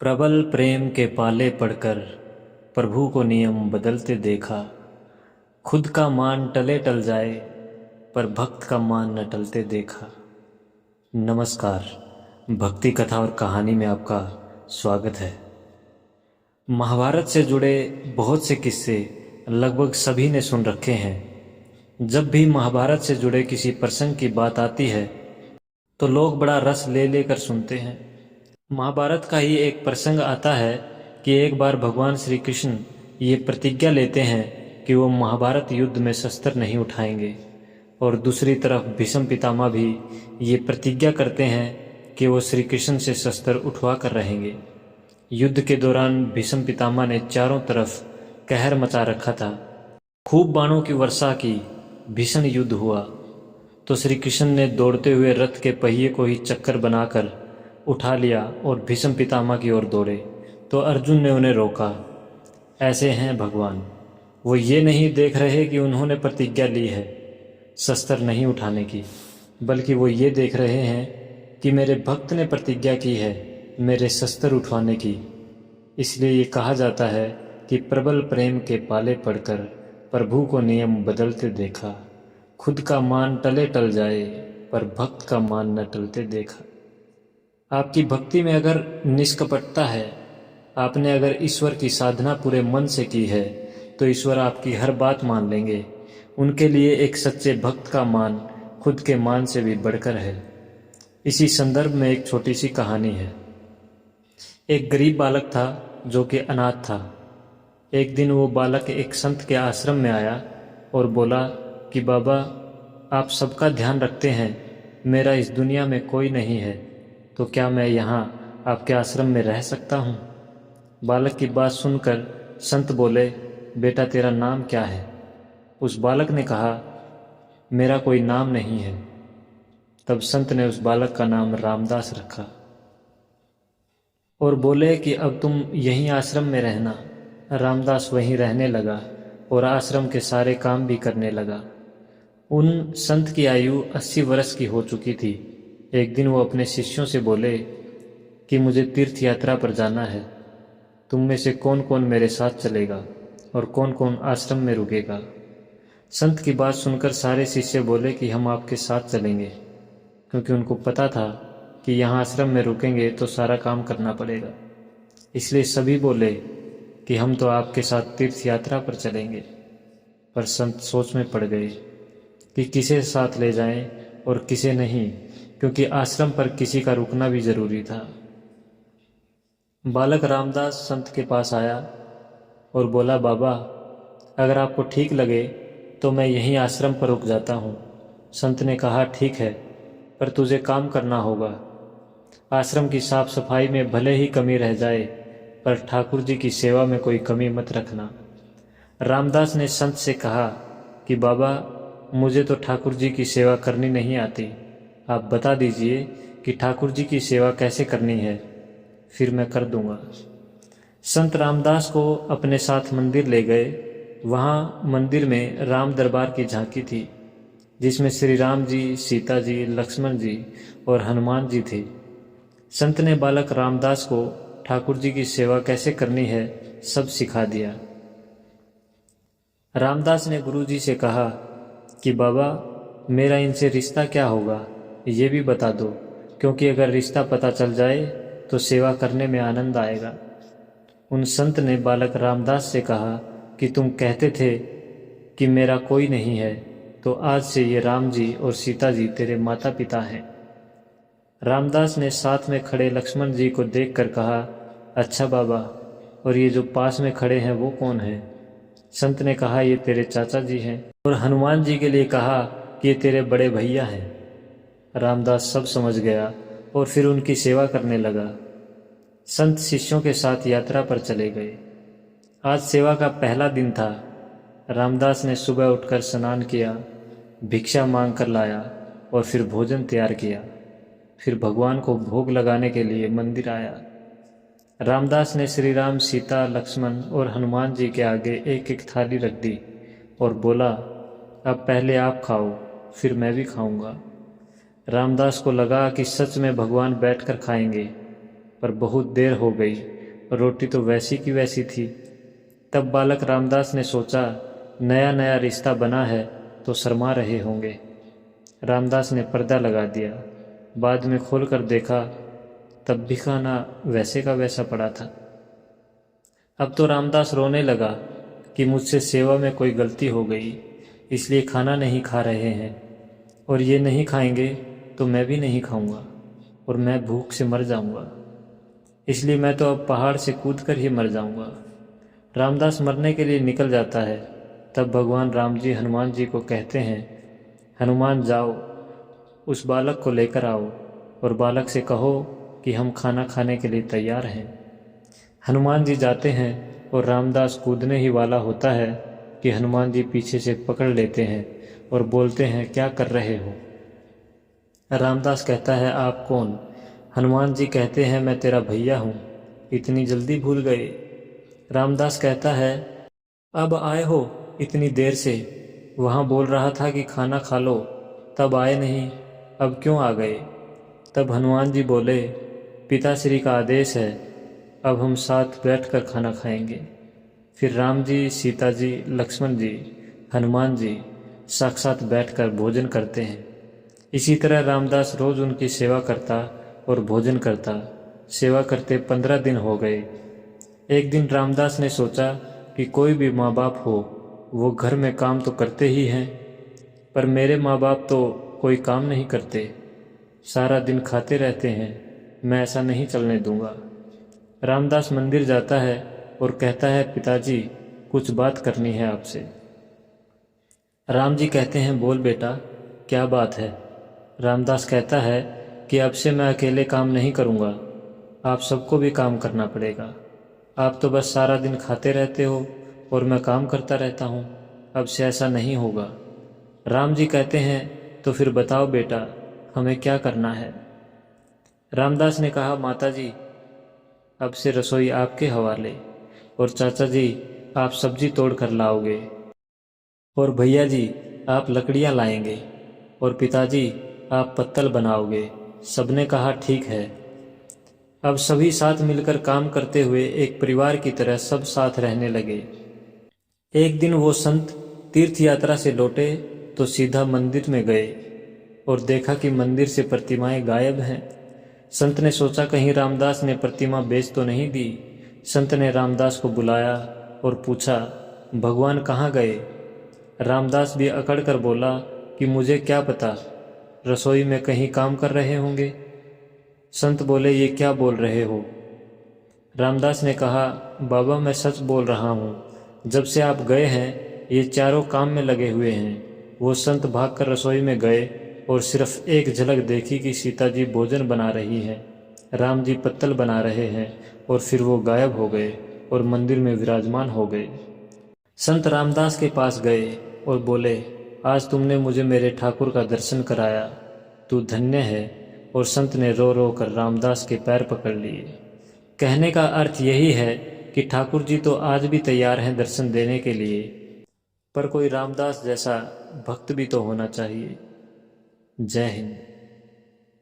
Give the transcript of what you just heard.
प्रबल प्रेम के पाले पड़कर प्रभु को नियम बदलते देखा। खुद का मान टले टल जाए पर भक्त का मान न टलते देखा। नमस्कार, भक्ति कथा और कहानी में आपका स्वागत है। महाभारत से जुड़े बहुत से किस्से लगभग सभी ने सुन रखे हैं। जब भी महाभारत से जुड़े किसी प्रसंग की बात आती है तो लोग बड़ा रस ले लेकर सुनते हैं। महाभारत का ही एक प्रसंग आता है कि एक बार भगवान श्री कृष्ण ये प्रतिज्ञा लेते हैं कि वो महाभारत युद्ध में शस्त्र नहीं उठाएंगे, और दूसरी तरफ भीष्म पितामह भी ये प्रतिज्ञा करते हैं कि वो श्री कृष्ण से शस्त्र उठवा कर रहेंगे। युद्ध के दौरान भीष्म पितामह ने चारों तरफ कहर मचा रखा था। खूब बाणों की वर्षा की, भीषण युद्ध हुआ तो श्री कृष्ण ने दौड़ते हुए रथ के पहिए को ही चक्कर बनाकर उठा लिया और भीष्म पितामह की ओर दौड़े तो अर्जुन ने उन्हें रोका। ऐसे हैं भगवान, वो ये नहीं देख रहे कि उन्होंने प्रतिज्ञा ली है शस्त्र नहीं उठाने की, बल्कि वो ये देख रहे हैं कि मेरे भक्त ने प्रतिज्ञा की है मेरे शस्त्र उठवाने की। इसलिए ये कहा जाता है कि प्रबल प्रेम के पाले पड़कर प्रभु को नियम बदलते देखा। खुद का मान टले टल जाए पर भक्त का मान न टलते देखा। आपकी भक्ति में अगर निष्कपटता है, आपने अगर ईश्वर की साधना पूरे मन से की है, तो ईश्वर आपकी हर बात मान लेंगे। उनके लिए एक सच्चे भक्त का मान खुद के मान से भी बढ़कर है। इसी संदर्भ में एक छोटी सी कहानी है। एक गरीब बालक था जो कि अनाथ था। एक दिन वो बालक एक संत के आश्रम में आया और बोला कि बाबा, आप सबका ध्यान रखते हैं, मेरा इस दुनिया में कोई नहीं है, तो क्या मैं यहाँ आपके आश्रम में रह सकता हूँ? बालक की बात सुनकर संत बोले, बेटा तेरा नाम क्या है? उस बालक ने कहा, मेरा कोई नाम नहीं है। तब संत ने उस बालक का नाम रामदास रखा और बोले कि अब तुम यहीं आश्रम में रहना। रामदास वहीं रहने लगा और आश्रम के सारे काम भी करने लगा। उन संत की आयु 80 वर्ष की हो चुकी थी। एक दिन वो अपने शिष्यों से बोले कि मुझे तीर्थ यात्रा पर जाना है, तुम में से कौन कौन मेरे साथ चलेगा और कौन कौन आश्रम में रुकेगा? संत की बात सुनकर सारे शिष्य बोले कि हम आपके साथ चलेंगे, क्योंकि उनको पता था कि यहाँ आश्रम में रुकेंगे तो सारा काम करना पड़ेगा। इसलिए सभी बोले कि हम तो आपके साथ तीर्थ यात्रा पर चलेंगे। पर संत सोच में पड़ गए कि किसे साथ ले जाएं और किसे नहीं, क्योंकि आश्रम पर किसी का रुकना भी जरूरी था। बालक रामदास संत के पास आया और बोला, बाबा, अगर आपको ठीक लगे तो मैं यहीं आश्रम पर रुक जाता हूँ। संत ने कहा, ठीक है, पर तुझे काम करना होगा। आश्रम की साफ सफाई में भले ही कमी रह जाए, पर ठाकुर जी की सेवा में कोई कमी मत रखना। रामदास ने संत से कहा कि बाबा, मुझे तो ठाकुर जी की सेवा करनी नहीं आती, आप बता दीजिए कि ठाकुर जी की सेवा कैसे करनी है, फिर मैं कर दूंगा। संत रामदास को अपने साथ मंदिर ले गए। वहाँ मंदिर में राम दरबार की झांकी थी, जिसमें श्री राम जी, सीता जी, लक्ष्मण जी और हनुमान जी थे। संत ने बालक रामदास को ठाकुर जी की सेवा कैसे करनी है सब सिखा दिया। रामदास ने गुरु जी से कहा कि बाबा, मेरा इनसे रिश्ता क्या होगा ये भी बता दो, क्योंकि अगर रिश्ता पता चल जाए तो सेवा करने में आनंद आएगा। उन संत ने बालक रामदास से कहा कि तुम कहते थे कि मेरा कोई नहीं है, तो आज से ये राम जी और सीता जी तेरे माता पिता हैं। रामदास ने साथ में खड़े लक्ष्मण जी को देखकर कहा, अच्छा बाबा, और ये जो पास में खड़े हैं वो कौन है? संत ने कहा, ये तेरे चाचा जी हैं। और हनुमान जी के लिए कहा कि ये तेरे बड़े भैया हैं। रामदास सब समझ गया और फिर उनकी सेवा करने लगा। संत शिष्यों के साथ यात्रा पर चले गए। आज सेवा का पहला दिन था। रामदास ने सुबह उठकर स्नान किया, भिक्षा मांग कर लाया और फिर भोजन तैयार किया। फिर भगवान को भोग लगाने के लिए मंदिर आया। रामदास ने श्री राम, सीता, लक्ष्मण और हनुमान जी के आगे एक एक थाली रख दी और बोला, अब पहले आप खाओ, फिर मैं भी खाऊंगा। रामदास को लगा कि सच में भगवान बैठकर खाएंगे, पर बहुत देर हो गई, रोटी तो वैसी की वैसी थी। तब बालक रामदास ने सोचा, नया नया रिश्ता बना है तो शर्मा रहे होंगे। रामदास ने पर्दा लगा दिया। बाद में खोल कर देखा, तब भी खाना वैसे का वैसा पड़ा था। अब तो रामदास रोने लगा कि मुझसे सेवा में कोई गलती हो गई, इसलिए खाना नहीं खा रहे हैं, और ये नहीं खाएंगे तो मैं भी नहीं खाऊंगा, और मैं भूख से मर जाऊंगा। इसलिए मैं तो अब पहाड़ से कूद कर ही मर जाऊंगा। रामदास मरने के लिए निकल जाता है। तब भगवान राम जी हनुमान जी को कहते हैं, हनुमान जाओ, उस बालक को लेकर आओ और बालक से कहो कि हम खाना खाने के लिए तैयार हैं। हनुमान जी जाते हैं और रामदास कूदने ही वाला होता है कि हनुमान जी पीछे से पकड़ लेते हैं और बोलते हैं, क्या कर रहे हो? रामदास कहता है, आप कौन? हनुमान जी कहते हैं, मैं तेरा भैया हूँ, इतनी जल्दी भूल गए? रामदास कहता है, अब आए हो इतनी देर से, वहाँ बोल रहा था कि खाना खा लो, तब आए नहीं, अब क्यों आ गए? तब हनुमान जी बोले, पिताश्री का आदेश है, अब हम साथ बैठकर खाना खाएंगे। फिर राम जी, सीता जी, लक्ष्मण जी, हनुमान जी साक्षात बैठकर भोजन करते हैं। इसी तरह रामदास रोज उनकी सेवा करता और भोजन करता। सेवा करते 15 दिन हो गए। एक दिन रामदास ने सोचा कि कोई भी माँ बाप हो, वो घर में काम तो करते ही हैं, पर मेरे माँ बाप तो कोई काम नहीं करते, सारा दिन खाते रहते हैं, मैं ऐसा नहीं चलने दूंगा। रामदास मंदिर जाता है और कहता है, पिताजी कुछ बात करनी है आपसे। राम जी कहते हैं, बोल बेटा, क्या बात है? रामदास कहता है कि अब से मैं अकेले काम नहीं करूँगा, आप सबको भी काम करना पड़ेगा। आप तो बस सारा दिन खाते रहते हो और मैं काम करता रहता हूँ, अब से ऐसा नहीं होगा। राम जी कहते हैं, तो फिर बताओ बेटा, हमें क्या करना है? रामदास ने कहा, माता जी अब से रसोई आपके हवाले, और चाचा जी आप सब्जी तोड़ कर लाओगे, और भैया जी आप लकड़ियाँ लाएंगे, और पिताजी आप पत्तल बनाओगे। सबने कहा, ठीक है। अब सभी साथ मिलकर काम करते हुए एक परिवार की तरह सब साथ रहने लगे। एक दिन वो संत तीर्थ यात्रा से लौटे तो सीधा मंदिर में गए और देखा कि मंदिर से प्रतिमाएं गायब हैं। संत ने सोचा, कहीं रामदास ने प्रतिमा बेच तो नहीं दी। संत ने रामदास को बुलाया और पूछा, भगवान कहाँ गए? रामदास भी अकड़ कर बोला कि मुझे क्या पता, रसोई में कहीं काम कर रहे होंगे। संत बोले, ये क्या बोल रहे हो? रामदास ने कहा, बाबा मैं सच बोल रहा हूँ, जब से आप गए हैं ये चारों काम में लगे हुए हैं। वो संत भागकर रसोई में गए और सिर्फ एक झलक देखी कि सीता जी भोजन बना रही हैं, राम जी पत्तल बना रहे हैं, और फिर वो गायब हो गए और मंदिर में विराजमान हो गए। संत रामदास के पास गए और बोले, आज तुमने मुझे मेरे ठाकुर का दर्शन कराया, तू धन्य है। और संत ने रो रो कर रामदास के पैर पकड़ लिए। कहने का अर्थ यही है कि ठाकुर जी तो आज भी तैयार हैं दर्शन देने के लिए, पर कोई रामदास जैसा भक्त भी तो होना चाहिए। जय हिंद।